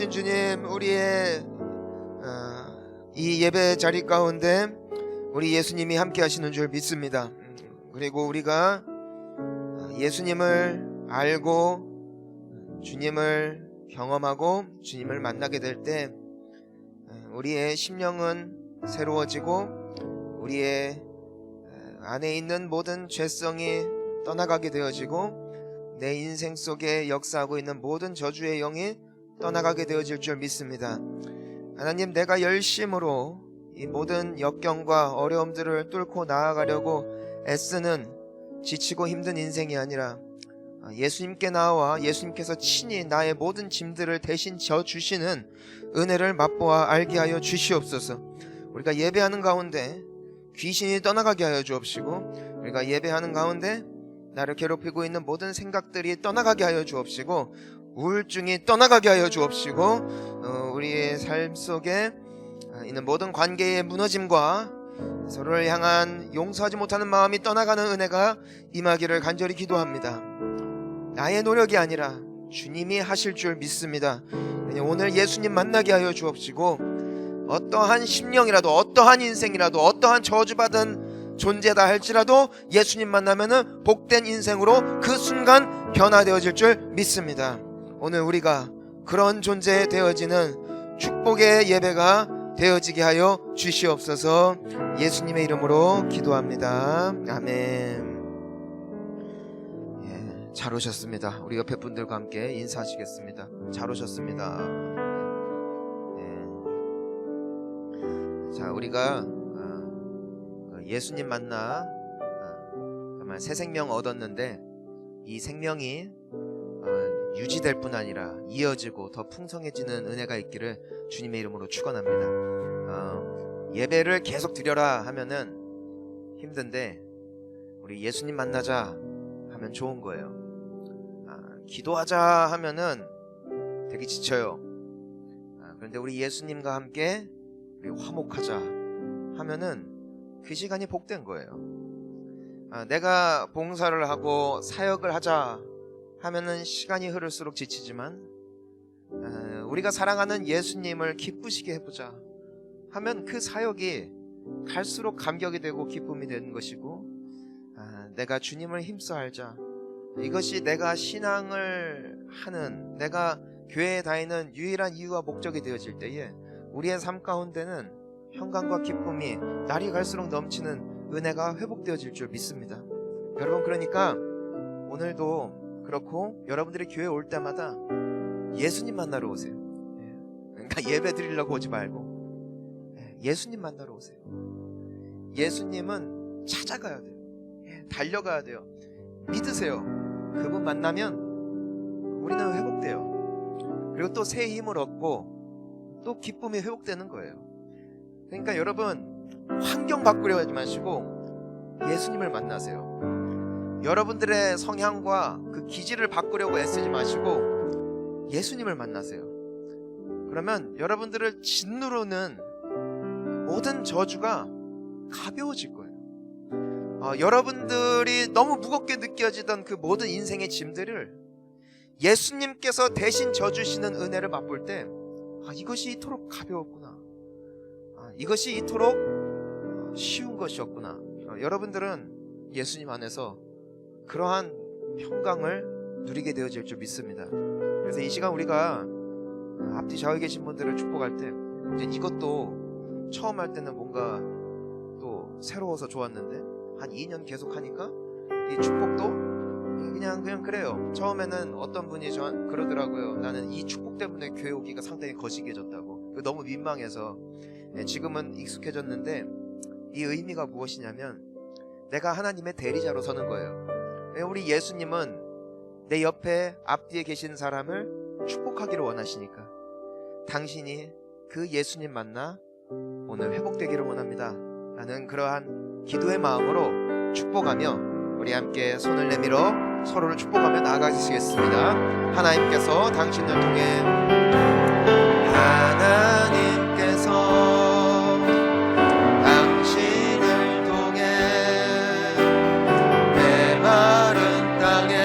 살아계신 주님, 우리의 이 예배 자리 가운데 우리 예수님이 함께 하시는 줄 믿습니다. 그리고 우리가 예수님을 알고 주님을 경험하고 주님을 만나게 될 때 우리의 심령은 새로워지고 우리의 안에 있는 모든 죄성이 떠나가게 되어지고 내 인생 속에 역사하고 있는 모든 저주의 영이 떠나가게 되어질 줄 믿습니다. 하나님, 내가 열심으로 이 모든 역경과 어려움들을 뚫고 나아가려고 애쓰는 지치고 힘든 인생이 아니라 예수님께 나와 예수님께서 친히 나의 모든 짐들을 대신 져주시는 은혜를 맛보아 알게 하여 주시옵소서. 우리가 예배하는 가운데 귀신이 떠나가게 하여 주옵시고, 우리가 예배하는 가운데 나를 괴롭히고 있는 모든 생각들이 떠나가게 하여 주옵시고, 우울증이 떠나가게 하여 주옵시고, 우리의 삶 속에 있는 모든 관계의 무너짐과 서로를 향한 용서하지 못하는 마음이 떠나가는 은혜가 임하기를 간절히 기도합니다. 나의 노력이 아니라 주님이 하실 줄 믿습니다. 오늘 예수님 만나게 하여 주옵시고, 어떠한 심령이라도 어떠한 인생이라도 어떠한 저주받은 존재다 할지라도 예수님 만나면은 복된 인생으로 그 순간 변화되어질 줄 믿습니다. 오늘 우리가 그런 존재 되어지는 축복의 예배가 되어지게 하여 주시옵소서. 예수님의 이름으로 기도합니다. 아멘. 잘 오셨습니다. 우리 옆에 분들과 함께 인사하시겠습니다. 잘 오셨습니다. 자, 우리가 예수님 만나 정말 새 생명 얻었는데 이 생명이 유지될 뿐 아니라 이어지고 더 풍성해지는 은혜가 있기를 주님의 이름으로 축원합니다. 예배를 계속 드려라 하면은 힘든데 우리 예수님 만나자 하면 좋은 거예요. 기도하자 하면은 되게 지쳐요. 그런데 우리 예수님과 함께 우리 화목하자 하면은 그 시간이 복된 거예요. 내가 봉사를 하고 사역을 하자 하면은 시간이 흐를수록 지치지만 우리가 사랑하는 예수님을 기쁘시게 해보자 하면 그 사역이 갈수록 감격이 되고 기쁨이 되는 것이고, 내가 주님을 힘써 알자, 이것이 내가 신앙을 하는, 내가 교회에 다니는 유일한 이유와 목적이 되어질 때에 우리의 삶 가운데는 평강과 기쁨이 날이 갈수록 넘치는 은혜가 회복되어질 줄 믿습니다. 여러분, 그러니까 오늘도 그렇고 여러분들이 교회에 올 때마다 예수님 만나러 오세요. 그러니까 예배 드리려고 오지 말고 예수님 만나러 오세요. 예수님은 찾아가야 돼요. 달려가야 돼요. 믿으세요. 그분 만나면 우리는 회복돼요. 그리고 또 새 힘을 얻고 또 기쁨이 회복되는 거예요. 그러니까 여러분, 환경 바꾸려 하지 마시고 예수님을 만나세요. 여러분들의 성향과 그 기질을 바꾸려고 애쓰지 마시고 예수님을 만나세요. 그러면 여러분들을 짓누르는 모든 저주가 가벼워질 거예요. 여러분들이 너무 무겁게 느껴지던 그 모든 인생의 짐들을 예수님께서 대신 져주시는 은혜를 맛볼 때 이것이 이토록 가벼웠구나, 이것이 이토록 쉬운 것이었구나. 여러분들은 예수님 안에서 그러한 평강을 누리게 되어질 줄 믿습니다. 그래서 이 시간 우리가 앞뒤 좌우에 계신 분들을 축복할 때, 이제 이것도 처음 할 때는 뭔가 또 새로워서 좋았는데 한 2년 계속 하니까 이 축복도 그냥 그래요. 처음에는 어떤 분이 그러더라고요. 나는 이 축복 때문에 교회 오기가 상당히 거시기해졌다고. 너무 민망해서. 지금은 익숙해졌는데 이 의미가 무엇이냐면 내가 하나님의 대리자로 서는 거예요. 우리 예수님은 내 옆에 앞뒤에 계신 사람을 축복하기를 원하시니까 당신이 그 예수님 만나 오늘 회복되기를 원합니다 라는 그러한 기도의 마음으로 축복하며 우리 함께 손을 내밀어 서로를 축복하며 나아가시겠습니다. 하나님께서 당신을 통해 당신을 통해 메마른 땅에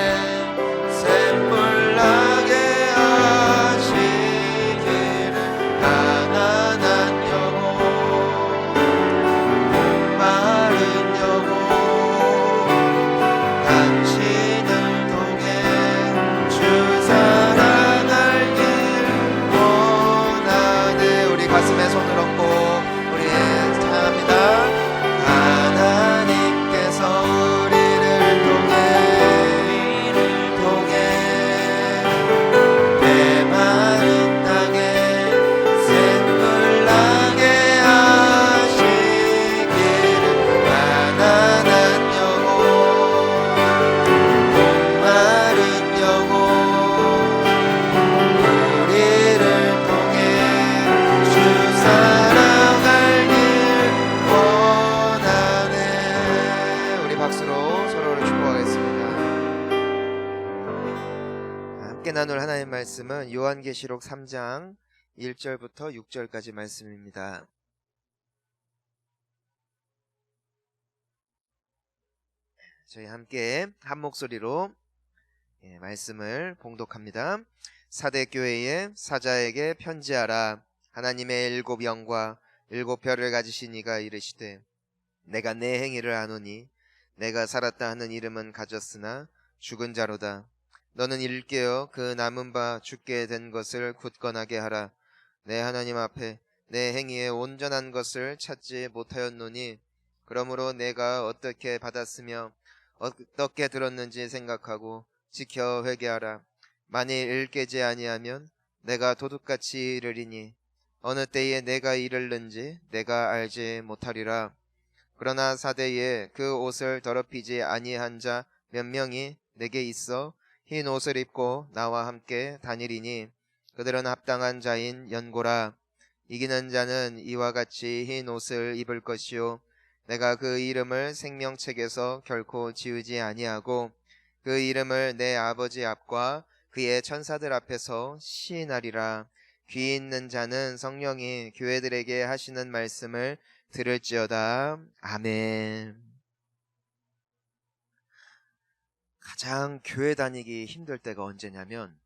샘물 나게 하시길 박수로 서로를 축복하겠습니다. 함께 나눌 하나님의 말씀은 요한계시록 3장 1절부터 6절까지 말씀입니다. 저희 함께 한 목소리로 말씀을 봉독합니다. 사대교회의 사자에게 편지하라. 하나님의 일곱 영과 일곱 별을 가지신 이가 이르시되 내가 내 행위를 아노니 내가 살았다 하는 이름은 가졌으나 죽은 자로다. 너는 일깨어 그 남은 바 죽게 된 것을 굳건하게 하라. 내 하나님 앞에 내 행위의 온전한 것을 찾지 못하였노니 그러므로 내가 어떻게 받았으며 어떻게 들었는지 생각하고 지켜 회개하라. 만일 일깨지 아니하면 내가 도둑같이 이르리니 어느 때에 내가 이르는지 내가 알지 못하리라. 그러나 사대에 그 옷을 더럽히지 아니한 자 몇 명이 내게 있어 흰 옷을 입고 나와 함께 다니리니 그들은 합당한 자인 연고라. 이기는 자는 이와 같이 흰 옷을 입을 것이요 내가 그 이름을 생명책에서 결코 지우지 아니하고 그 이름을 내 아버지 앞과 그의 천사들 앞에서 시인하리라. 귀 있는 자는 성령이 교회들에게 하시는 말씀을 들을지어다. 아멘. 가장 교회 다니기 힘들 때가 언제냐면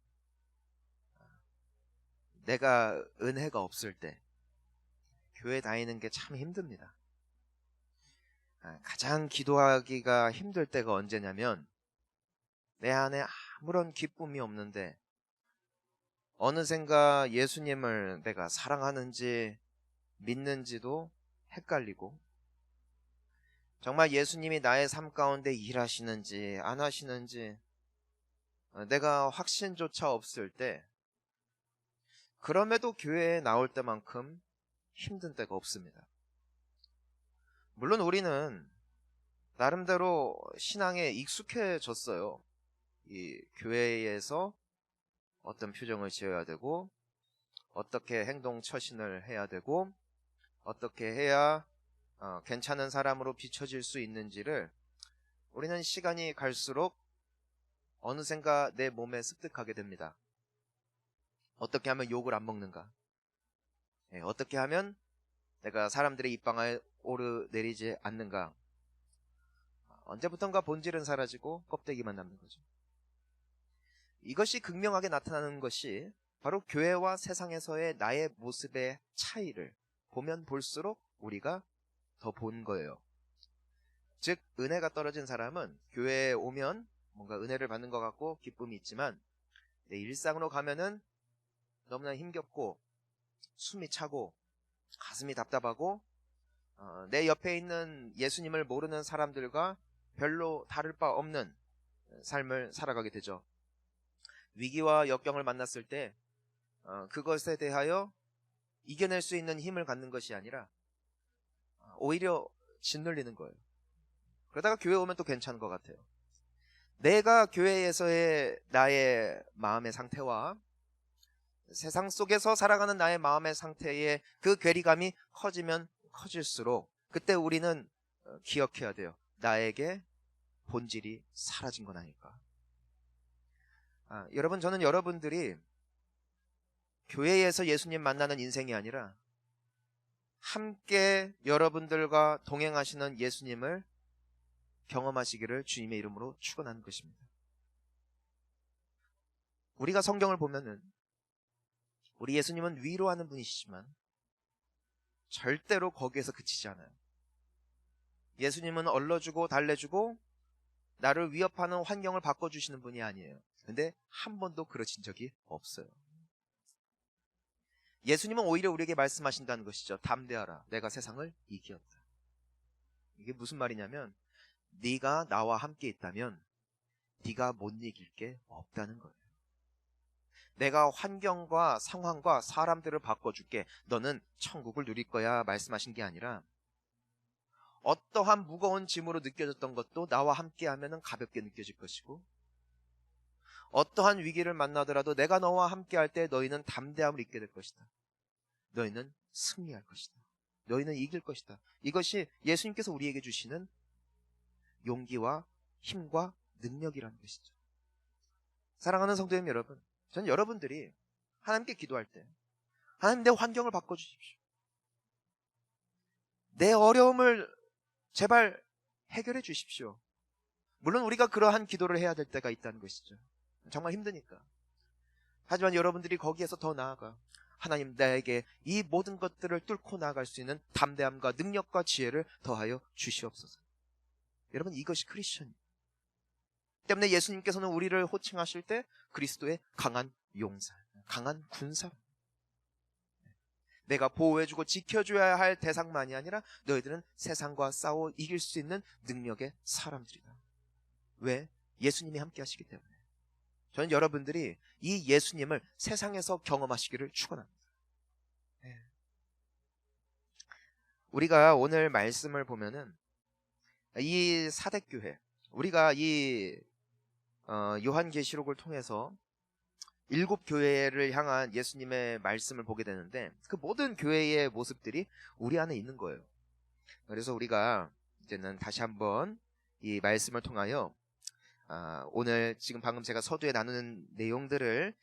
내가 은혜가 없을 때 교회 다니는 게 참 힘듭니다. 가장 기도하기가 힘들 때가 언제냐면 내 안에 아무런 기쁨이 없는데 어느샌가 예수님을 내가 사랑하는지 믿는지도 헷갈리고 정말 예수님이 나의 삶 가운데 일하시는지 안 하시는지 내가 확신조차 없을 때 그럼에도 교회에 나올 때만큼 힘든 때가 없습니다. 물론 우리는 나름대로 신앙에 익숙해졌어요. 이 교회에서 어떤 표정을 지어야 되고 어떻게 행동 처신을 해야 되고 어떻게 해야 괜찮은 사람으로 비춰질 수 있는지를 우리는 시간이 갈수록 어느샌가 내 몸에 습득하게 됩니다. 어떻게 하면 욕을 안 먹는가? 어떻게 하면 내가 사람들의 입방아에 오르내리지 않는가? 언제부턴가 본질은 사라지고 껍데기만 남는 거죠. 이것이 극명하게 나타나는 것이 바로 교회와 세상에서의 나의 모습의 차이를 보면 볼수록 우리가 더 본 거예요. 즉 은혜가 떨어진 사람은 교회에 오면 뭔가 은혜를 받는 것 같고 기쁨이 있지만 내 일상으로 가면은 너무나 힘겹고 숨이 차고 가슴이 답답하고 내 옆에 있는 예수님을 모르는 사람들과 별로 다를 바 없는 삶을 살아가게 되죠. 위기와 역경을 만났을 때 그것에 대하여 이겨낼 수 있는 힘을 갖는 것이 아니라 오히려 짓눌리는 거예요. 그러다가 교회 오면 또 괜찮은 것 같아요. 내가 교회에서의 나의 마음의 상태와 세상 속에서 살아가는 나의 마음의 상태의 그 괴리감이 커지면 커질수록 그때 우리는 기억해야 돼요. 나에게 본질이 사라진 건 아닐까. 여러분, 저는 여러분들이 교회에서 예수님 만나는 인생이 아니라 함께 여러분들과 동행하시는 예수님을 경험하시기를 주님의 이름으로 축원하는 것입니다. 우리가 성경을 보면은 우리 예수님은 위로하는 분이시지만 절대로 거기에서 그치지 않아요. 예수님은 얼러주고 달래주고 나를 위협하는 환경을 바꿔주시는 분이 아니에요. 근데 한 번도 그러신 적이 없어요. 예수님은 오히려 우리에게 말씀하신다는 것이죠. 담대하라. 내가 세상을 이기었다. 이게 무슨 말이냐면 네가 나와 함께 있다면 네가 못 이길 게 없다는 거예요. 내가 환경과 상황과 사람들을 바꿔줄게. 너는 천국을 누릴 거야 말씀하신 게 아니라 어떠한 무거운 짐으로 느껴졌던 것도 나와 함께 하면 가볍게 느껴질 것이고 어떠한 위기를 만나더라도 내가 너와 함께 할 때 너희는 담대함을 잊게 될 것이다. 너희는 승리할 것이다. 너희는 이길 것이다. 이것이 예수님께서 우리에게 주시는 용기와 힘과 능력이라는 것이죠. 사랑하는 성도님 여러분, 전 여러분들이 하나님께 기도할 때 하나님 내 환경을 바꿔주십시오. 내 어려움을 제발 해결해 주십시오. 물론 우리가 그러한 기도를 해야 될 때가 있다는 것이죠. 정말 힘드니까. 하지만 여러분들이 거기에서 더 나아가 하나님 나에게 이 모든 것들을 뚫고 나아갈 수 있는 담대함과 능력과 지혜를 더하여 주시옵소서. 여러분 이것이 크리스천입니다. 때문에 예수님께서는 우리를 호칭하실 때 그리스도의 강한 용사, 강한 군사. 내가 보호해주고 지켜줘야 할 대상만이 아니라 너희들은 세상과 싸워 이길 수 있는 능력의 사람들이다. 왜? 예수님이 함께 하시기 때문에. 저는 여러분들이 이 예수님을 세상에서 경험하시기를 축원합니다. 우리가 오늘 말씀을 보면은 이 사대교회, 우리가 이 요한계시록을 통해서 7교회를 향한 예수님의 말씀을 보게 되는데 그 모든 교회의 모습들이 우리 안에 있는 거예요. 그래서 우리가 이제는 다시 한번 이 말씀을 통하여 오늘 지금 방금 제가 서두에 나누는 내용들을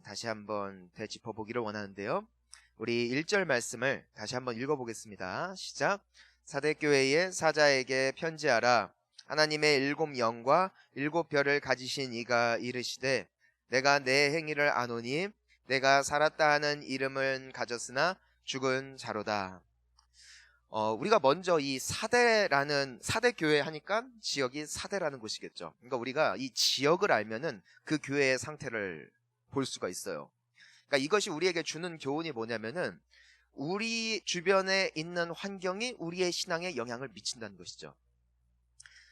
다시 한번 되짚어보기를 원하는데요. 우리 1절 말씀을 다시 한번 읽어보겠습니다. 시작. 사대교회의 사자에게 편지하라. 하나님의 7 영과 7 별을 가지신 이가 이르시되 내가 내 행위를 아노니 내가 살았다 하는 이름은 가졌으나 죽은 자로다. 우리가 먼저 이 사대교회 하니까 지역이 사대라는 곳이겠죠. 그러니까 우리가 이 지역을 알면은 그 교회의 상태를 볼 수가 있어요. 그러니까 이것이 우리에게 주는 교훈이 뭐냐면은 우리 주변에 있는 환경이 우리의 신앙에 영향을 미친다는 것이죠.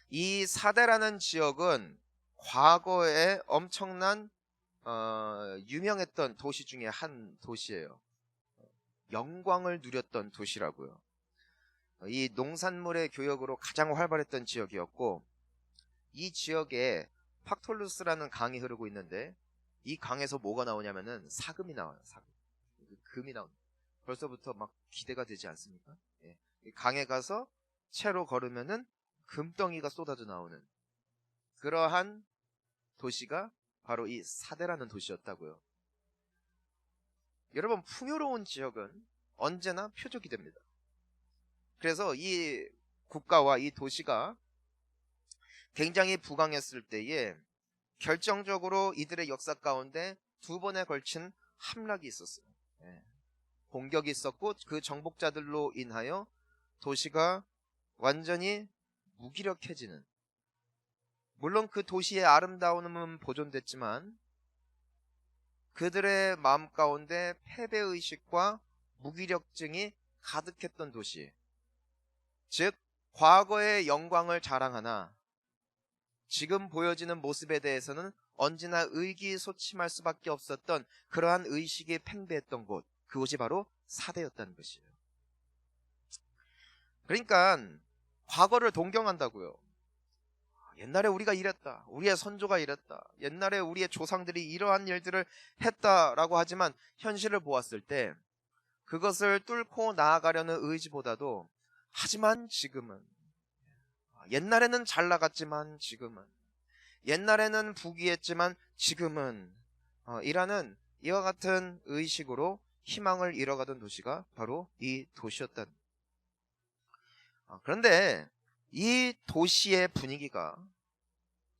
이 사대라는 지역은 과거에 엄청난 유명했던 도시 중에 한 도시예요. 영광을 누렸던 도시라고요. 이 농산물의 교역으로 가장 활발했던 지역이었고 이 지역에 팍톨루스라는 강이 흐르고 있는데 이 강에서 뭐가 나오냐면은 사금이 나와요. 사금. 금이 나옵니다. 벌써부터 막 기대가 되지 않습니까? 예. 이 강에 가서 채로 걸으면은 금덩이가 쏟아져 나오는 그러한 도시가 바로 이 사대라는 도시였다고요. 여러분 풍요로운 지역은 언제나 표적이 됩니다. 그래서 이 국가와 이 도시가 굉장히 부강했을 때에 결정적으로 이들의 역사 가운데 2번에 걸친 함락이 있었어요. 공격이 있었고 그 정복자들로 인하여 도시가 완전히 무기력해지는, 물론 그 도시의 아름다움은 보존됐지만 그들의 마음 가운데 패배의식과 무기력증이 가득했던 도시, 즉 과거의 영광을 자랑하나 지금 보여지는 모습에 대해서는 언제나 의기소침할 수밖에 없었던 그러한 의식이 팽배했던 곳, 그곳이 바로 사대였다는 것이에요. 그러니까 과거를 동경한다고요. 옛날에 우리가 이랬다, 우리의 선조가 이랬다, 옛날에 우리의 조상들이 이러한 일들을 했다라고 하지만 현실을 보았을 때 그것을 뚫고 나아가려는 의지보다도 하지만 지금은, 옛날에는 잘 나갔지만 지금은, 옛날에는 부귀했지만 지금은 이라는 이와 같은 의식으로 희망을 잃어가던 도시가 바로 이 도시였다. 그런데 이 도시의 분위기가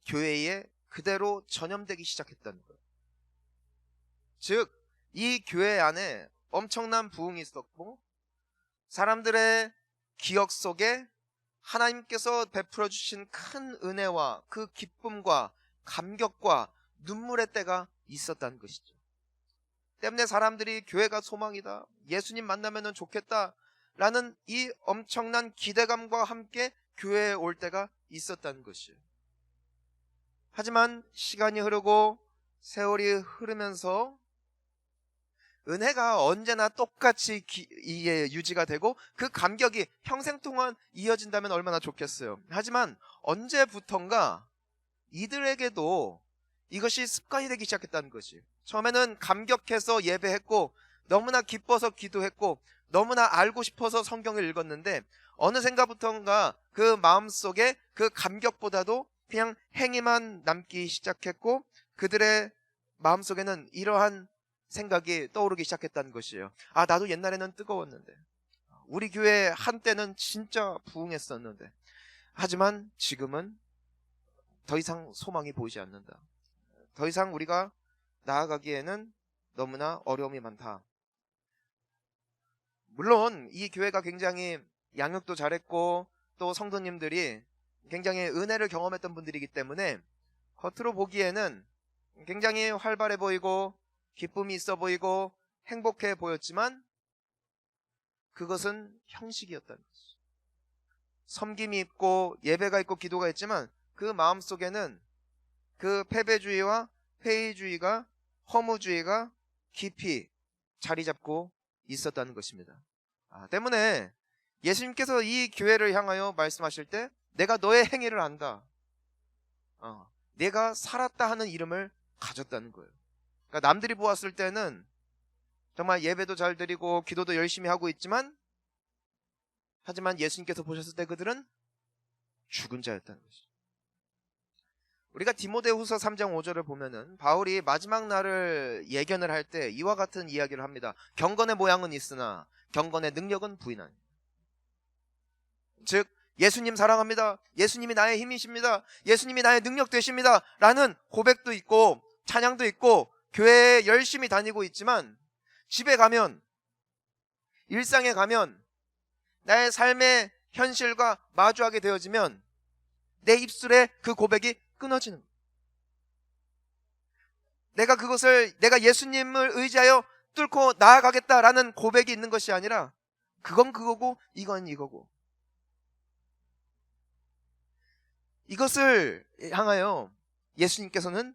교회에 그대로 전염되기 시작했다는 거예요. 즉 이 교회 안에 엄청난 부흥이 있었고 사람들의 기억 속에 하나님께서 베풀어 주신 큰 은혜와 그 기쁨과 감격과 눈물의 때가 있었다는 것이죠. 때문에 사람들이 교회가 소망이다, 예수님 만나면 좋겠다 라는 이 엄청난 기대감과 함께 교회에 올 때가 있었다는 것이에요. 하지만 시간이 흐르고 세월이 흐르면서 은혜가 언제나 똑같이 유지가 되고 그 감격이 평생 동안 이어진다면 얼마나 좋겠어요. 하지만 언제부턴가 이들에게도 이것이 습관이 되기 시작했다는 것이, 처음에는 감격해서 예배했고 너무나 기뻐서 기도했고 너무나 알고 싶어서 성경을 읽었는데 어느샌가부터인가 그 마음속에 그 감격보다도 그냥 행위만 남기 시작했고, 그들의 마음속에는 이러한 생각이 떠오르기 시작했다는 것이에요. 아, 나도 옛날에는 뜨거웠는데, 우리 교회 한때는 진짜 부흥했었는데, 하지만 지금은 더 이상 소망이 보이지 않는다. 더 이상 우리가 나아가기에는 너무나 어려움이 많다. 물론 이 교회가 굉장히 양육도 잘했고 또 성도님들이 굉장히 은혜를 경험했던 분들이기 때문에 겉으로 보기에는 굉장히 활발해 보이고 기쁨이 있어 보이고 행복해 보였지만, 그것은 형식이었다는 거죠. 섬김이 있고 예배가 있고 기도가 있지만 그 마음속에는 그 패배주의와 회의주의가, 허무주의가 깊이 자리 잡고 있었다는 것입니다. 때문에 예수님께서 이 교회를 향하여 말씀하실 때 내가 너의 행위를 안다, 내가 살았다 하는 이름을 가졌다는 거예요. 그러니까 남들이 보았을 때는 정말 예배도 잘 드리고 기도도 열심히 하고 있지만, 하지만 예수님께서 보셨을 때 그들은 죽은 자였다는 것이죠. 우리가 디모데후서 3장 5절을 보면은 바울이 마지막 날을 예견을 할 때 이와 같은 이야기를 합니다. 경건의 모양은 있으나 경건의 능력은 부인하니. 즉 예수님 사랑합니다, 예수님이 나의 힘이십니다, 예수님이 나의 능력 되십니다 라는 고백도 있고 찬양도 있고 교회에 열심히 다니고 있지만, 집에 가면, 일상에 가면, 나의 삶의 현실과 마주하게 되어지면 내 입술에 그 고백이 끊어지는 거예요. 내가 예수님을 의지하여 뚫고 나아가겠다라는 고백이 있는 것이 아니라 그건 그거고 이건 이거고, 이것을 향하여 예수님께서는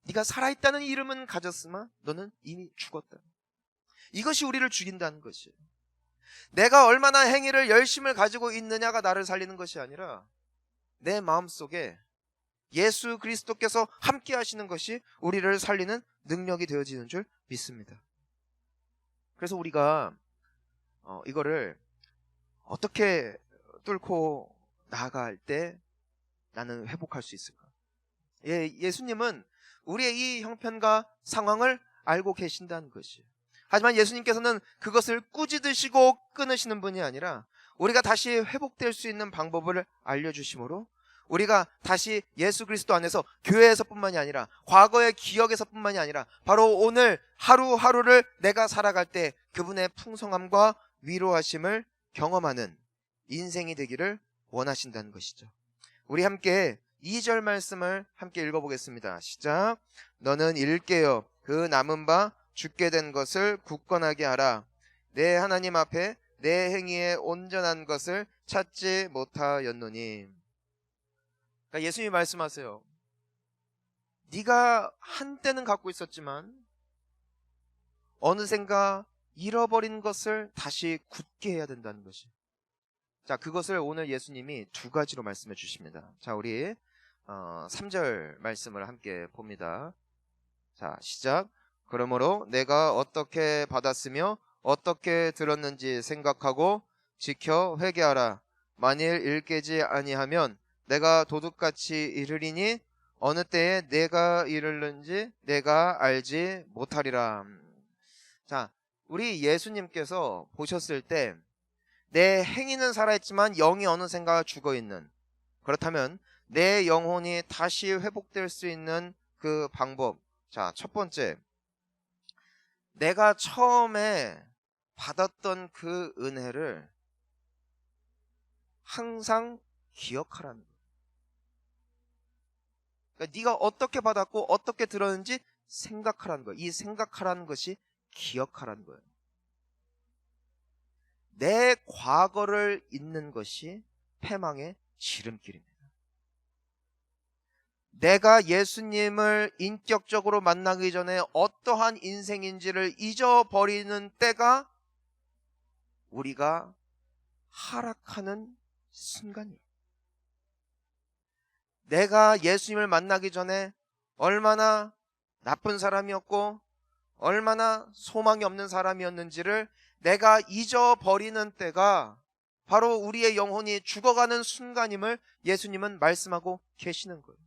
네가 살아있다는 이름은 가졌으나 너는 이미 죽었다. 이것이 우리를 죽인다는 것이에요. 내가 얼마나 행위를 열심을 가지고 있느냐가 나를 살리는 것이 아니라 내 마음속에 예수 그리스도께서 함께 하시는 것이 우리를 살리는 능력이 되어지는 줄 믿습니다. 그래서 우리가 이거를 어떻게 뚫고 나아갈 때 나는 회복할 수 있을까? 예수님은 우리의 이 형편과 상황을 알고 계신다는 것이에요. 하지만 예수님께서는 그것을 꾸짖으시고 끊으시는 분이 아니라 우리가 다시 회복될 수 있는 방법을 알려주심으로 우리가 다시 예수 그리스도 안에서 교회에서뿐만이 아니라 과거의 기억에서뿐만이 아니라 바로 오늘 하루하루를 내가 살아갈 때 그분의 풍성함과 위로하심을 경험하는 인생이 되기를 원하신다는 것이죠. 우리 함께 2절 말씀을 함께 읽어보겠습니다. 시작. 너는 일깨어 그 남은 바 죽게 된 것을 굳건하게 하라. 내 하나님 앞에 내 행위에 온전한 것을 찾지 못하였노니. 그러니까 예수님이 말씀하세요. 네가 한때는 갖고 있었지만 어느샌가 잃어버린 것을 다시 굳게 해야 된다는 것이. 자, 그것을 오늘 예수님이 두 가지로 말씀해 주십니다. 자, 우리 3절 말씀을 함께 봅니다. 자, 시작. 그러므로 내가 어떻게 받았으며 어떻게 들었는지 생각하고 지켜 회개하라. 만일 일깨지 아니하면 내가 도둑같이 이르리니 어느 때에 내가 이르는지 내가 알지 못하리라. 자, 우리 예수님께서 보셨을 때 내 행위는 살아있지만 영이 어느샌가 죽어있는, 그렇다면 내 영혼이 다시 회복될 수 있는 그 방법. 자, 첫 번째, 내가 처음에 받았던 그 은혜를 항상 기억하라는 거예요. 그러니까 네가 어떻게 받았고 어떻게 들었는지 생각하라는 거예요. 이 생각하라는 것이 기억하라는 거예요. 내 과거를 잊는 것이 패망의 지름길입니다. 내가 예수님을 인격적으로 만나기 전에 어떠한 인생인지를 잊어버리는 때가 우리가 하락하는 순간이에요. 내가 예수님을 만나기 전에 얼마나 나쁜 사람이었고 얼마나 소망이 없는 사람이었는지를 내가 잊어버리는 때가 바로 우리의 영혼이 죽어가는 순간임을 예수님은 말씀하고 계시는 거예요.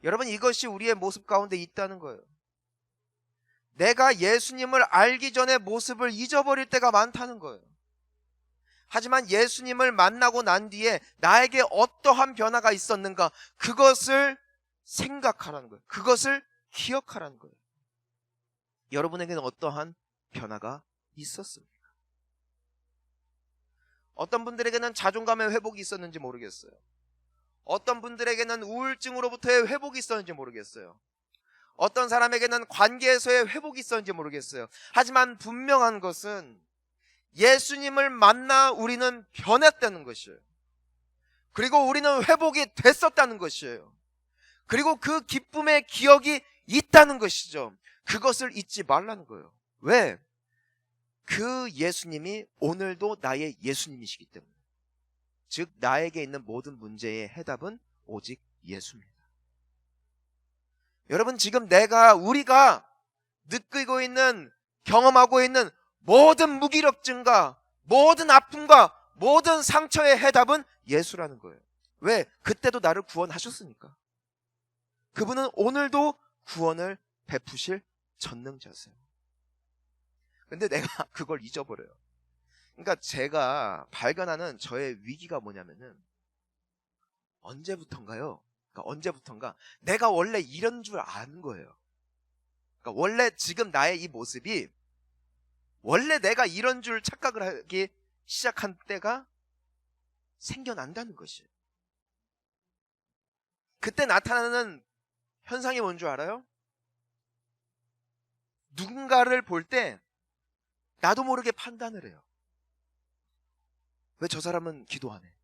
여러분, 이것이 우리의 모습 가운데 있다는 거예요. 내가 예수님을 알기 전에 모습을 잊어버릴 때가 많다는 거예요. 하지만 예수님을 만나고 난 뒤에 나에게 어떠한 변화가 있었는가, 그것을 생각하라는 거예요. 그것을 기억하라는 거예요. 여러분에게는 어떠한 변화가 있었습니까? 어떤 분들에게는 자존감의 회복이 있었는지 모르겠어요. 어떤 분들에게는 우울증으로부터의 회복이 있었는지 모르겠어요. 어떤 사람에게는 관계에서의 회복이 있었는지 모르겠어요. 하지만 분명한 것은 예수님을 만나 우리는 변했다는 것이에요. 그리고 우리는 회복이 됐었다는 것이에요. 그리고 그 기쁨의 기억이 있다는 것이죠. 그것을 잊지 말라는 거예요. 왜? 그 예수님이 오늘도 나의 예수님이시기 때문에. 즉 나에게 있는 모든 문제의 해답은 오직 예수입니다. 여러분, 지금 우리가 느끼고 있는, 경험하고 있는 모든 무기력증과 모든 아픔과 모든 상처의 해답은 예수라는 거예요. 왜? 그때도 나를 구원하셨으니까. 그분은 오늘도 구원을 베푸실 전능자세요. 근데 내가 그걸 잊어버려요. 그러니까 제가 발견하는 저의 위기가 뭐냐면은 언제부턴가요? 그러니까 언제부턴가 내가 원래 이런 줄 아는 거예요. 그러니까 원래 지금 나의 이 모습이 원래 내가 이런 줄 착각을 하기 시작한 때가 생겨난다는 것이에요. 그때 나타나는 현상이 뭔 줄 알아요? 누군가를 볼 때 나도 모르게 판단을 해요. 왜 저 사람은 기도하네?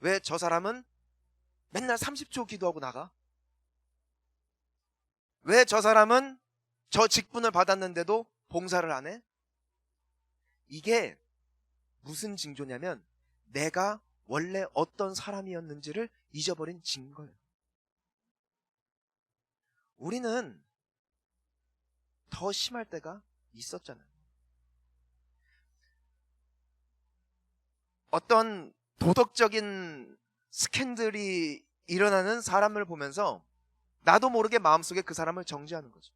왜 저 사람은 맨날 30초 기도하고 나가? 왜 저 사람은 저 직분을 받았는데도 봉사를 안 해? 이게 무슨 징조냐면 내가 원래 어떤 사람이었는지를 잊어버린 증거예요. 우리는 더 심할 때가 있었잖아요. 어떤 도덕적인 스캔들이 일어나는 사람을 보면서 나도 모르게 마음속에 그 사람을 정죄하는 거죠.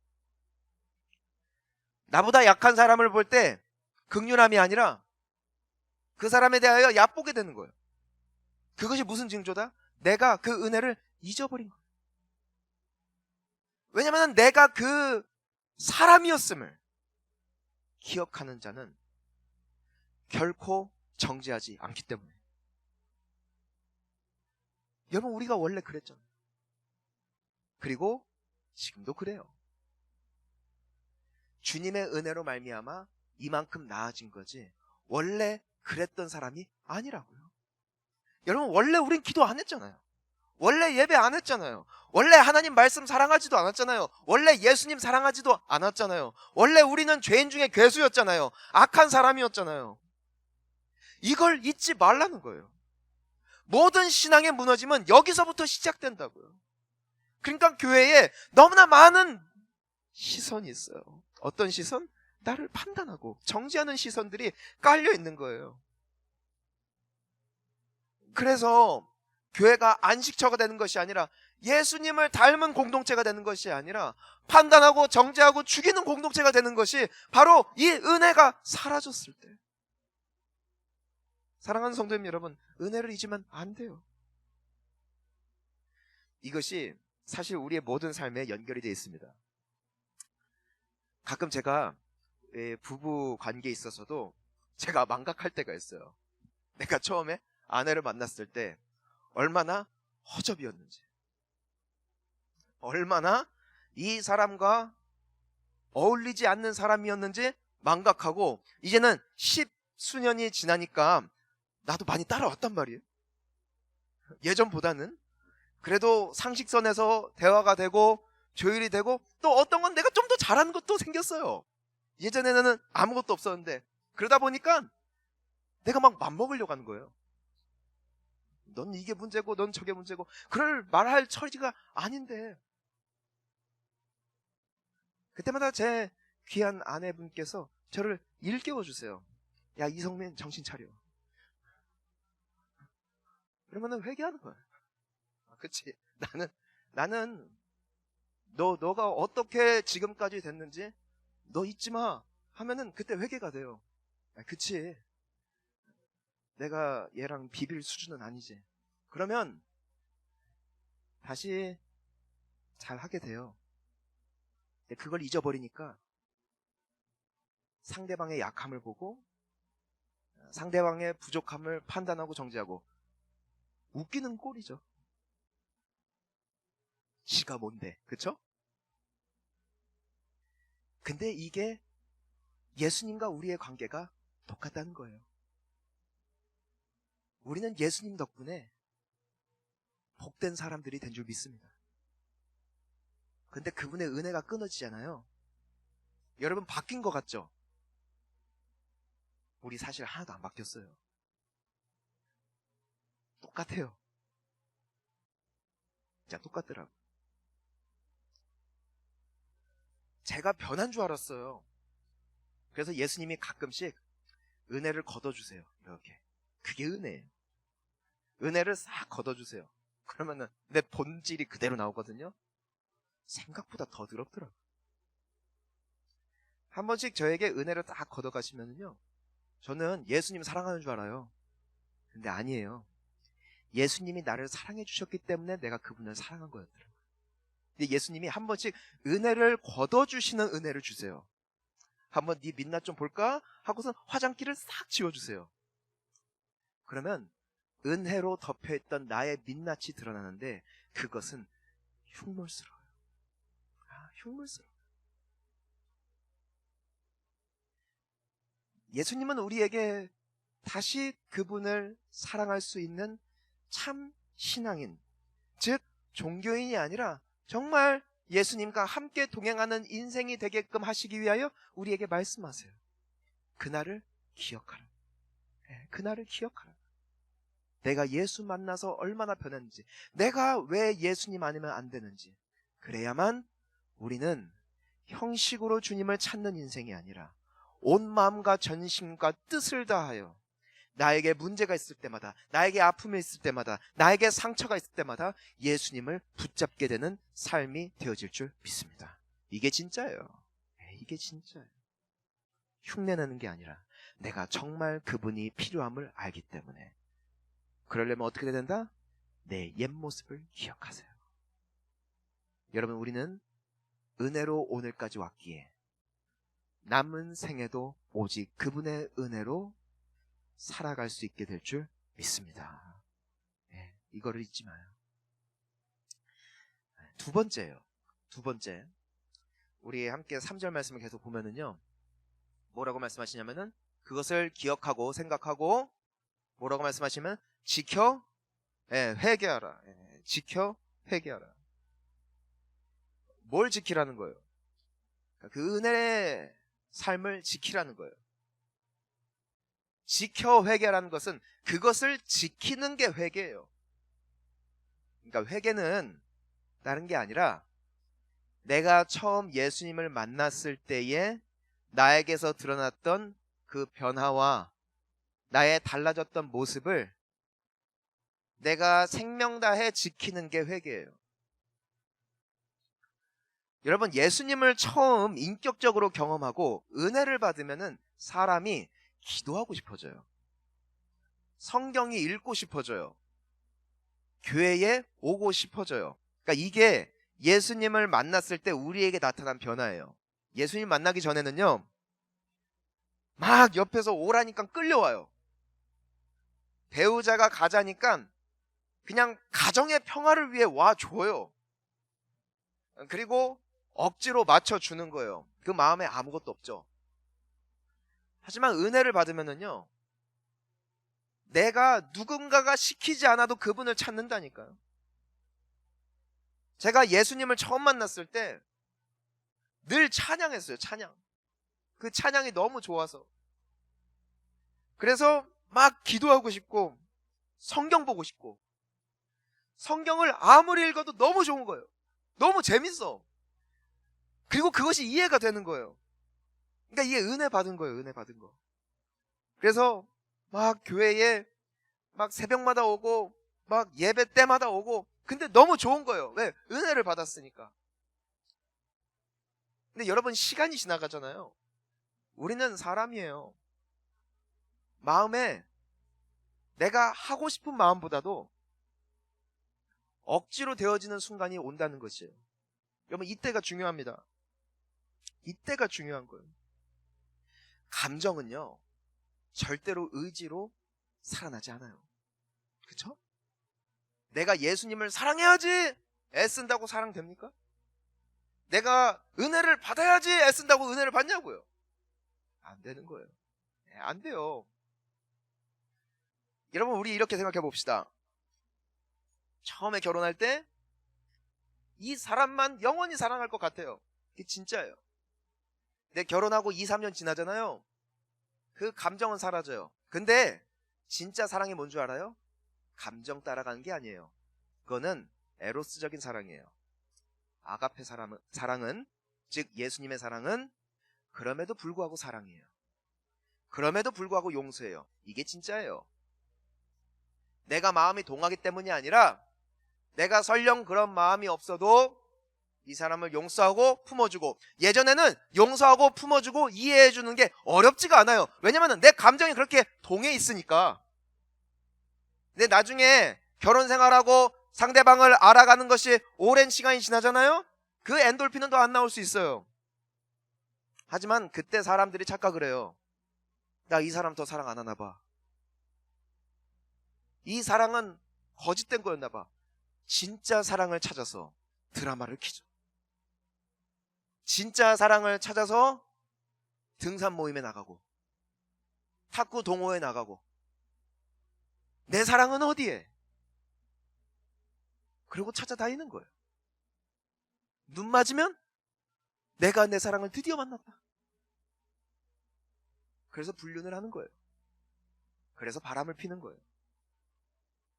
나보다 약한 사람을 볼 때 긍휼함이 아니라 그 사람에 대하여 얕보게 되는 거예요. 그것이 무슨 징조다? 내가 그 은혜를 잊어버린 거예요. 왜냐하면 내가 그 사람이었음을 기억하는 자는 결코 정죄하지 않기 때문에. 여러분, 우리가 원래 그랬잖아요. 그리고 지금도 그래요. 주님의 은혜로 말미암아 이만큼 나아진 거지 원래 그랬던 사람이 아니라고요. 여러분, 원래 우린 기도 안 했잖아요. 원래 예배 안 했잖아요. 원래 하나님 말씀 사랑하지도 않았잖아요. 원래 예수님 사랑하지도 않았잖아요. 원래 우리는 죄인 중에 괴수였잖아요. 악한 사람이었잖아요. 이걸 잊지 말라는 거예요. 모든 신앙의 무너짐은 여기서부터 시작된다고요. 그러니까 교회에 너무나 많은 시선이 있어요. 어떤 시선? 나를 판단하고 정죄하는 시선들이 깔려 있는 거예요. 그래서 교회가 안식처가 되는 것이 아니라 예수님을 닮은 공동체가 되는 것이 아니라 판단하고 정죄하고 죽이는 공동체가 되는 것이 바로 이 은혜가 사라졌을 때. 사랑하는 성도님 여러분, 은혜를 잊으면 안 돼요. 이것이 사실 우리의 모든 삶에 연결이 되어 있습니다. 가끔 제가 부부 관계에 있어서도 제가 망각할 때가 있어요. 내가 처음에 아내를 만났을 때 얼마나 허접이었는지, 얼마나 이 사람과 어울리지 않는 사람이었는지 망각하고, 이제는 10수년이 지나니까 나도 많이 따라왔단 말이에요. 예전보다는 그래도 상식선에서 대화가 되고 조율이 되고, 또 어떤 건 내가 좀 더 잘하는 것도 생겼어요. 예전에는 아무것도 없었는데, 그러다 보니까 내가 막 맘먹으려고 하는 거예요. 넌 이게 문제고 넌 저게 문제고, 그럴 말할 처지가 아닌데. 그때마다 제 귀한 아내분께서 저를 일깨워 주세요. 야, 이성민 정신 차려. 그러면은 회개하는 거야. 그치? 나는 너가 어떻게 지금까지 됐는지 너 잊지 마 하면은 그때 회개가 돼요. 그치? 내가 얘랑 비빌 수준은 아니지. 그러면 다시 잘 하게 돼요. 그걸 잊어버리니까 상대방의 약함을 보고 상대방의 부족함을 판단하고 정죄하고 웃기는 꼴이죠. 지가 뭔데, 그쵸? 근데 이게 예수님과 우리의 관계가 똑같다는 거예요. 우리는 예수님 덕분에 복된 사람들이 된 줄 믿습니다. 근데 그분의 은혜가 끊어지잖아요. 여러분 바뀐 것 같죠? 우리 사실 하나도 안 바뀌었어요. 똑같아요. 진짜 똑같더라고. 제가 변한 줄 알았어요. 그래서 예수님이 가끔씩 은혜를 걷어주세요. 이렇게. 그게 은혜예요. 은혜를 싹 걷어주세요. 그러면은 내 본질이 그대로 나오거든요. 생각보다 더 더럽더라고요. 한 번씩 저에게 은혜를 딱 걷어가시면은요, 저는 예수님 사랑하는 줄 알아요. 근데 아니에요. 예수님이 나를 사랑해 주셨기 때문에 내가 그분을 사랑한 거였더라고요. 근데 예수님이 한 번씩 은혜를 걷어주시는 은혜를 주세요. 한번 네 민낯 좀 볼까? 하고선 화장기를 싹 지워주세요. 그러면 은혜로 덮여있던 나의 민낯이 드러나는데 그것은 흉물스러워요. 흉물스러워요. 예수님은 우리에게 다시 그분을 사랑할 수 있는 참 신앙인, 즉 종교인이 아니라 정말 예수님과 함께 동행하는 인생이 되게끔 하시기 위하여 우리에게 말씀하세요. 그날을 기억하라. 그날을 기억하라. 내가 예수 만나서 얼마나 변했는지, 내가 왜 예수님 아니면 안 되는지, 그래야만 우리는 형식으로 주님을 찾는 인생이 아니라 온 마음과 전심과 뜻을 다하여 나에게 문제가 있을 때마다, 나에게 아픔이 있을 때마다, 나에게 상처가 있을 때마다 예수님을 붙잡게 되는 삶이 되어질 줄 믿습니다. 이게 진짜예요. 이게 진짜예요. 흉내내는 게 아니라 내가 정말 그분이 필요함을 알기 때문에. 그러려면 어떻게 해야 된다? 내 옛 모습을 기억하세요. 여러분, 우리는 은혜로 오늘까지 왔기에 남은 생에도 오직 그분의 은혜로 살아갈 수 있게 될 줄 믿습니다. 이거를 잊지 마요. 두 번째예요. 두 번째, 우리 함께 3절 말씀을 계속 보면은요, 뭐라고 말씀하시냐면은 그것을 기억하고 생각하고 뭐라고 말씀하시면 지켜 회개하라. 지켜 회개하라. 뭘 지키라는 거예요? 그 은혜의 삶을 지키라는 거예요. 지켜 회개라는 것은 그것을 지키는 게 회개예요. 그러니까 회개는 다른 게 아니라 내가 처음 예수님을 만났을 때에 나에게서 드러났던 그 변화와 나의 달라졌던 모습을 내가 생명 다해 지키는 게 회개예요. 여러분, 예수님을 처음 인격적으로 경험하고 은혜를 받으면은 사람이 기도하고 싶어져요. 성경이 읽고 싶어져요. 교회에 오고 싶어져요. 그러니까 이게 예수님을 만났을 때 우리에게 나타난 변화예요. 예수님 만나기 전에는요, 막 옆에서 오라니까 끌려와요. 배우자가 가자니까 그냥 가정의 평화를 위해 와줘요. 그리고 억지로 맞춰주는 거예요. 그 마음에 아무것도 없죠. 하지만 은혜를 받으면은요, 내가 누군가가 시키지 않아도 그분을 찾는다니까요. 제가 예수님을 처음 만났을 때 늘 찬양했어요. 찬양. 그 찬양이 너무 좋아서. 그래서 막 기도하고 싶고 성경 보고 싶고, 성경을 아무리 읽어도 너무 좋은 거예요. 너무 재밌어. 그리고 그것이 이해가 되는 거예요. 그러니까 이게 은혜 받은 거예요. 은혜 받은 거. 그래서 막 교회에 막 새벽마다 오고 막 예배 때마다 오고, 근데 너무 좋은 거예요. 왜? 은혜를 받았으니까. 근데 여러분, 시간이 지나가잖아요. 우리는 사람이에요. 마음에 내가 하고 싶은 마음보다도 억지로 되어지는 순간이 온다는 것이에요. 여러분, 이때가 중요합니다. 이때가 중요한 거예요. 감정은요, 절대로 의지로 살아나지 않아요. 그쵸? 내가 예수님을 사랑해야지 애쓴다고 사랑됩니까? 내가 은혜를 받아야지 애쓴다고 은혜를 받냐고요? 안 되는 거예요. 안 돼요. 여러분, 우리 이렇게 생각해 봅시다. 처음에 결혼할 때 이 사람만 영원히 사랑할 것 같아요. 그게 진짜예요. 근데 결혼하고 2, 3년 지나잖아요. 그 감정은 사라져요. 근데 진짜 사랑이 뭔 줄 알아요? 감정 따라가는 게 아니에요. 그거는 에로스적인 사랑이에요. 아가페 사랑은, 즉 예수님의 사랑은 그럼에도 불구하고 사랑이에요. 그럼에도 불구하고 용서해요. 이게 진짜예요. 내가 마음이 동하기 때문이 아니라 내가 설령 그런 마음이 없어도 이 사람을 용서하고 품어주고, 예전에는 용서하고 품어주고 이해해주는 게 어렵지가 않아요. 왜냐면 내 감정이 그렇게 동해 있으니까. 근데 나중에 결혼 생활하고 상대방을 알아가는 것이 오랜 시간이 지나잖아요. 그 엔돌핀은 더 안 나올 수 있어요. 하지만 그때 사람들이 착각을 해요. 나 이 사람 더 사랑 안 하나 봐. 이 사랑은 거짓된 거였나 봐. 진짜 사랑을 찾아서 드라마를 키죠. 진짜 사랑을 찾아서 등산 모임에 나가고 탁구 동호회 나가고, 내 사랑은 어디에? 그리고 찾아다니는 거예요. 눈 맞으면 내가 내 사랑을 드디어 만났다. 그래서 불륜을 하는 거예요. 그래서 바람을 피는 거예요.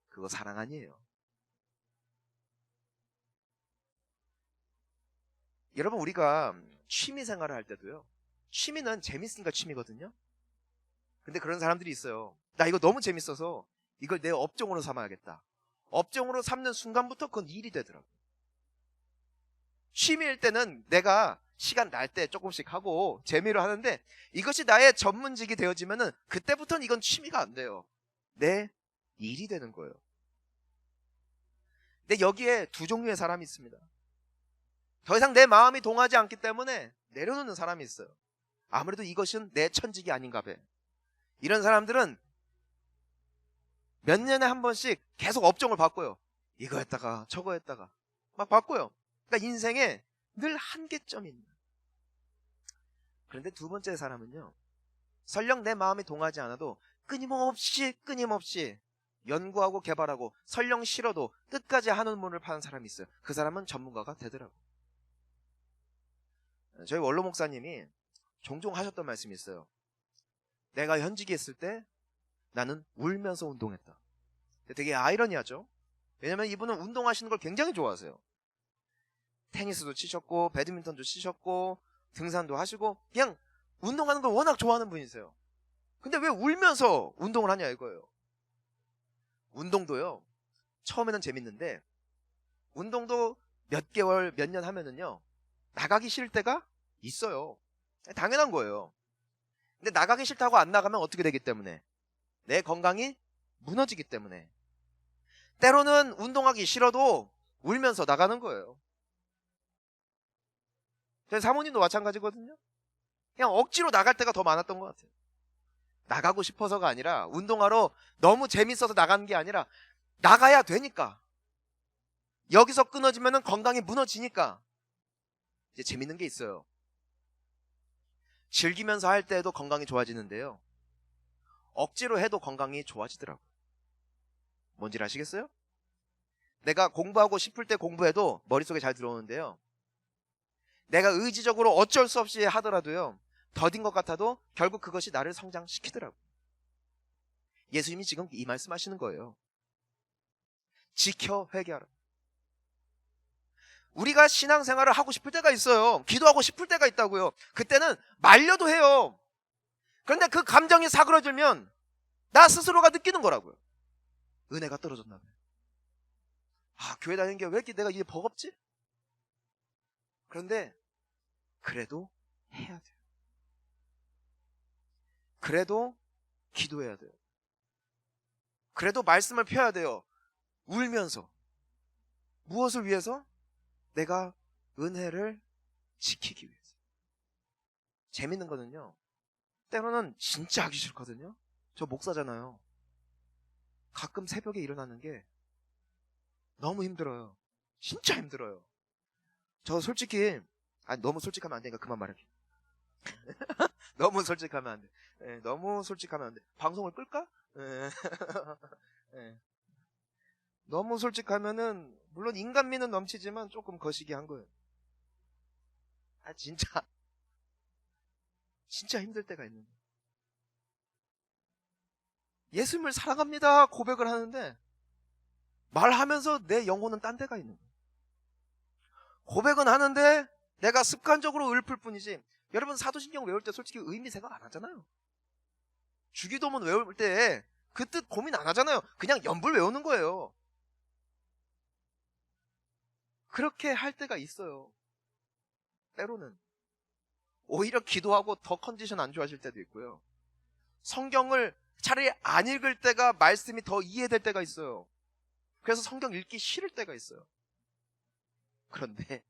그거 사랑 아니에요. 여러분, 우리가 취미 생활을 할 때도요, 취미는 재밌으니까 취미거든요. 근데 그런 사람들이 있어요. 나 이거 너무 재밌어서 이걸 내 업종으로 삼아야겠다. 업종으로 삼는 순간부터 그건 일이 되더라고요. 취미일 때는 내가 시간 날 때 조금씩 하고 재미로 하는데, 이것이 나의 전문직이 되어지면은 그때부터는 이건 취미가 안 돼요. 내 일이 되는 거예요. 근데 여기에 두 종류의 사람이 있습니다. 더 이상 내 마음이 동하지 않기 때문에 내려놓는 사람이 있어요. 아무래도 이것은 내 천직이 아닌가 봐. 이런 사람들은 몇 년에 한 번씩 계속 업종을 바꿔요. 이거 했다가 저거 했다가 막 바꿔요. 그러니까 인생에 늘 한계점이 있는. 그런데 두 번째 사람은요, 설령 내 마음이 동하지 않아도 끊임없이 연구하고 개발하고, 설령 싫어도 끝까지 한 우물을 파는 사람이 있어요. 그 사람은 전문가가 되더라고요. 저희 원로 목사님이 종종 하셨던 말씀이 있어요. 내가 현직에 있을 때 나는 울면서 운동했다. 되게 아이러니하죠. 왜냐면 이분은 운동하시는 걸 굉장히 좋아하세요. 테니스도 치셨고 배드민턴도 치셨고 등산도 하시고 그냥 운동하는 걸 워낙 좋아하는 분이세요. 근데 왜 울면서 운동을 하냐 이거예요. 운동도요, 처음에는 재밌는데 운동도 몇 개월 몇 년 하면은요 나가기 싫을 때가 있어요. 당연한 거예요. 근데 나가기 싫다고 안 나가면 어떻게 되기 때문에? 내 건강이 무너지기 때문에. 때로는 운동하기 싫어도 울면서 나가는 거예요. 저희 사모님도 마찬가지거든요. 그냥 억지로 나갈 때가 더 많았던 것 같아요. 나가고 싶어서가 아니라, 운동하러 너무 재밌어서 나가는 게 아니라 나가야 되니까. 여기서 끊어지면 건강이 무너지니까. 이제 재밌는 게 있어요. 즐기면서 할 때도 건강이 좋아지는데요, 억지로 해도 건강이 좋아지더라고요. 뭔지 아시겠어요? 내가 공부하고 싶을 때 공부해도 머릿속에 잘 들어오는데요, 내가 의지적으로 어쩔 수 없이 하더라도요, 더딘 것 같아도 결국 그것이 나를 성장시키더라고요. 예수님이 지금 이 말씀하시는 거예요. 지켜 회개하라. 우리가 신앙생활을 하고 싶을 때가 있어요. 기도하고 싶을 때가 있다고요. 그때는 말려도 해요. 그런데 그 감정이 사그러들면 나 스스로가 느끼는 거라고요. 은혜가 떨어졌나 봐요. 교회 다니는 게 왜 이렇게 내가 이게 버겁지? 그런데 그래도 해야 돼요. 그래도 기도해야 돼요. 그래도 말씀을 펴야 돼요. 울면서. 무엇을 위해서? 내가 은혜를 지키기 위해서. 재밌는 거는요, 때로는 진짜 하기 싫거든요. 저 목사잖아요. 가끔 새벽에 일어나는 게 너무 힘들어요. 진짜 힘들어요. 저 솔직히 너무 솔직하면 안 되니까 그만 말할게. 너무 솔직하면 안 돼. 너무 솔직하면 안 돼. 방송을 끌까? 너무 솔직하면은 물론 인간미는 넘치지만 조금 거시기한 거예요. 진짜 힘들 때가 있는데, 예수님을 사랑합니다 고백을 하는데 말하면서 내 영혼은 딴 데가 있는 거예요. 고백은 하는데 내가 습관적으로 읊을 뿐이지. 여러분 사도신경 외울 때 솔직히 의미 생각 안 하잖아요. 주기도문 외울 때 그 뜻 고민 안 하잖아요. 그냥 연불 외우는 거예요. 그렇게 할 때가 있어요. 때로는 오히려 기도하고 더 컨디션 안 좋아질 때도 있고요. 성경을 차라리 안 읽을 때가 말씀이 더 이해될 때가 있어요. 그래서 성경 읽기 싫을 때가 있어요. 그런데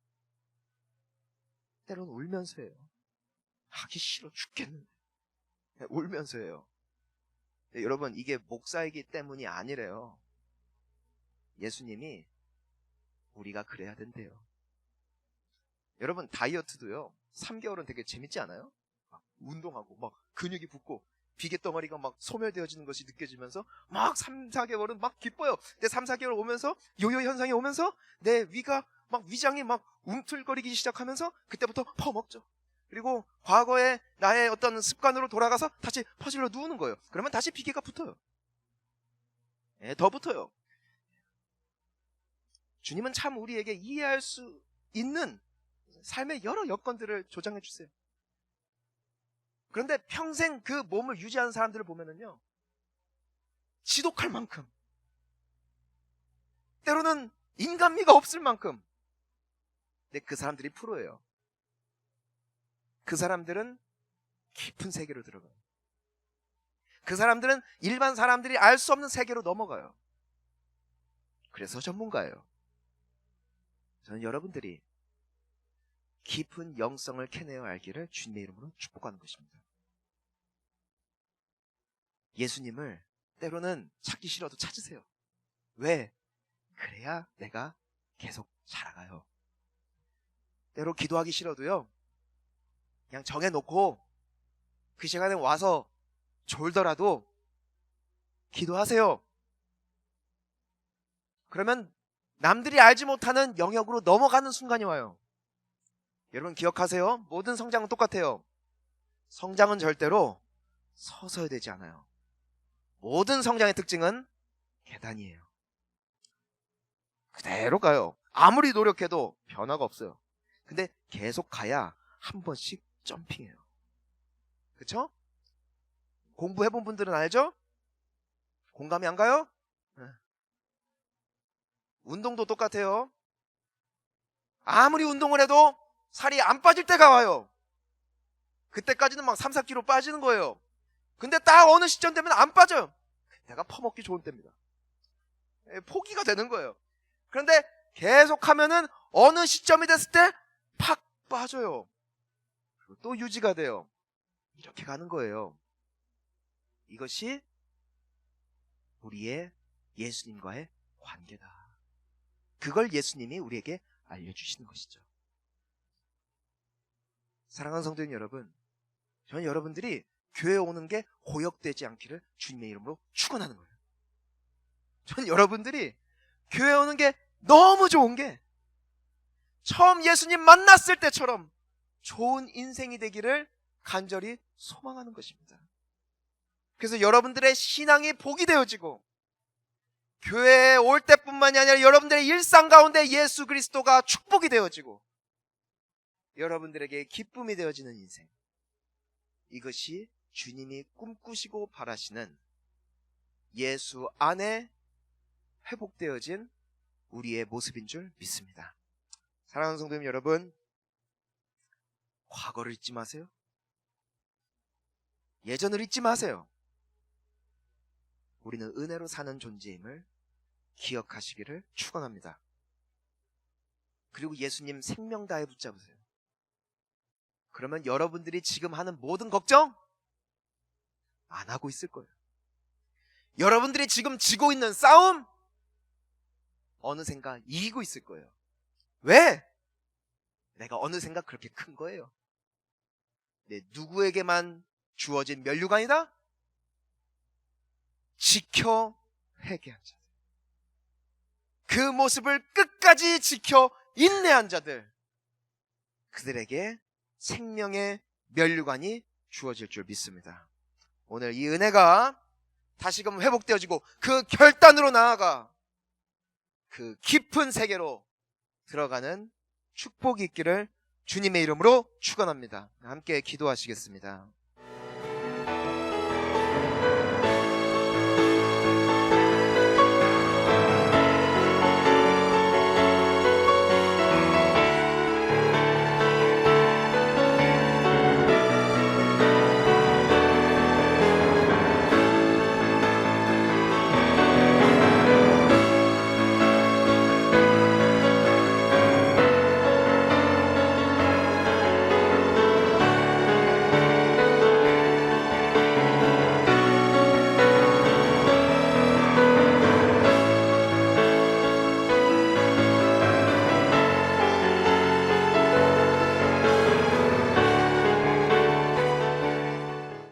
때로는 울면서 해요. 하기 싫어 죽겠는데 울면서 해요. 여러분, 이게 목사이기 때문이 아니래요. 예수님이 우리가 그래야 된대요. 여러분, 다이어트도요 3개월은 되게 재밌지 않아요? 막 운동하고 막 근육이 붙고 비계덩어리가 막 소멸되어지는 것이 느껴지면서 막 3, 4개월은 막 기뻐요. 근데 3, 4개월 오면서 요요 현상이 오면서 내 위가 막 위장이 막 움틀거리기 시작하면서 그때부터 퍼먹죠. 그리고 과거에 나의 어떤 습관으로 돌아가서 다시 퍼질러 누우는 거예요. 그러면 다시 비계가 붙어요. 더 붙어요. 주님은 참 우리에게 이해할 수 있는 삶의 여러 여건들을 조장해 주세요. 그런데 평생 그 몸을 유지하는 사람들을 보면은요, 지독할 만큼, 때로는 인간미가 없을 만큼, 근데 그 사람들이 프로예요. 그 사람들은 깊은 세계로 들어가요. 그 사람들은 일반 사람들이 알 수 없는 세계로 넘어가요. 그래서 전문가예요. 저는 여러분들이 깊은 영성을 캐내어 알기를 주님의 이름으로 축복하는 것입니다. 예수님을 때로는 찾기 싫어도 찾으세요. 왜? 그래야 내가 계속 살아가요. 때로 기도하기 싫어도요, 그냥 정해놓고 그 시간에 와서 졸더라도 기도하세요. 그러면 남들이 알지 못하는 영역으로 넘어가는 순간이 와요. 여러분 기억하세요. 모든 성장은 똑같아요. 성장은 절대로 서서야 되지 않아요. 모든 성장의 특징은 계단이에요. 그대로 가요. 아무리 노력해도 변화가 없어요. 근데 계속 가야 한 번씩 점핑해요. 그쵸? 공부해본 분들은 알죠? 공감이 안 가요? 네. 운동도 똑같아요. 아무리 운동을 해도 살이 안 빠질 때가 와요. 그때까지는 막 3, 4kg 빠지는 거예요. 근데 딱 어느 시점 되면 안 빠져요. 내가 퍼먹기 좋은 때입니다. 포기가 되는 거예요. 그런데 계속 하면은 어느 시점이 됐을 때 팍 빠져요. 그리고 또 유지가 돼요. 이렇게 가는 거예요. 이것이 우리의 예수님과의 관계다. 그걸 예수님이 우리에게 알려주시는 것이죠. 사랑하는 성도님 여러분, 저는 여러분들이 교회에 오는 게 고역되지 않기를 주님의 이름으로 축원하는 거예요. 저는 여러분들이 교회에 오는 게 너무 좋은 게 처음 예수님 만났을 때처럼 좋은 인생이 되기를 간절히 소망하는 것입니다. 그래서 여러분들의 신앙이 복이 되어지고 교회에 올 때뿐만이 아니라 여러분들의 일상 가운데 예수 그리스도가 축복이 되어지고 여러분들에게 기쁨이 되어지는 인생, 이것이 주님이 꿈꾸시고 바라시는 예수 안에 회복되어진 우리의 모습인 줄 믿습니다. 사랑하는 성도님 여러분, 과거를 잊지 마세요. 예전을 잊지 마세요. 우리는 은혜로 사는 존재임을 기억하시기를 축원합니다. 그리고 예수님 생명 다해 붙잡으세요. 그러면 여러분들이 지금 하는 모든 걱정 안 하고 있을 거예요. 여러분들이 지금 지고 있는 싸움 어느샌가 이기고 있을 거예요. 왜? 내가 어느샌가 그렇게 큰 거예요. 내 누구에게만 주어진 면류관이다? 지켜 회개한 자들, 그 모습을 끝까지 지켜 인내한 자들, 그들에게 생명의 면류관이 주어질 줄 믿습니다. 오늘 이 은혜가 다시금 회복되어지고 그 결단으로 나아가 그 깊은 세계로 들어가는 축복이 있기를 주님의 이름으로 축원합니다. 함께 기도하시겠습니다.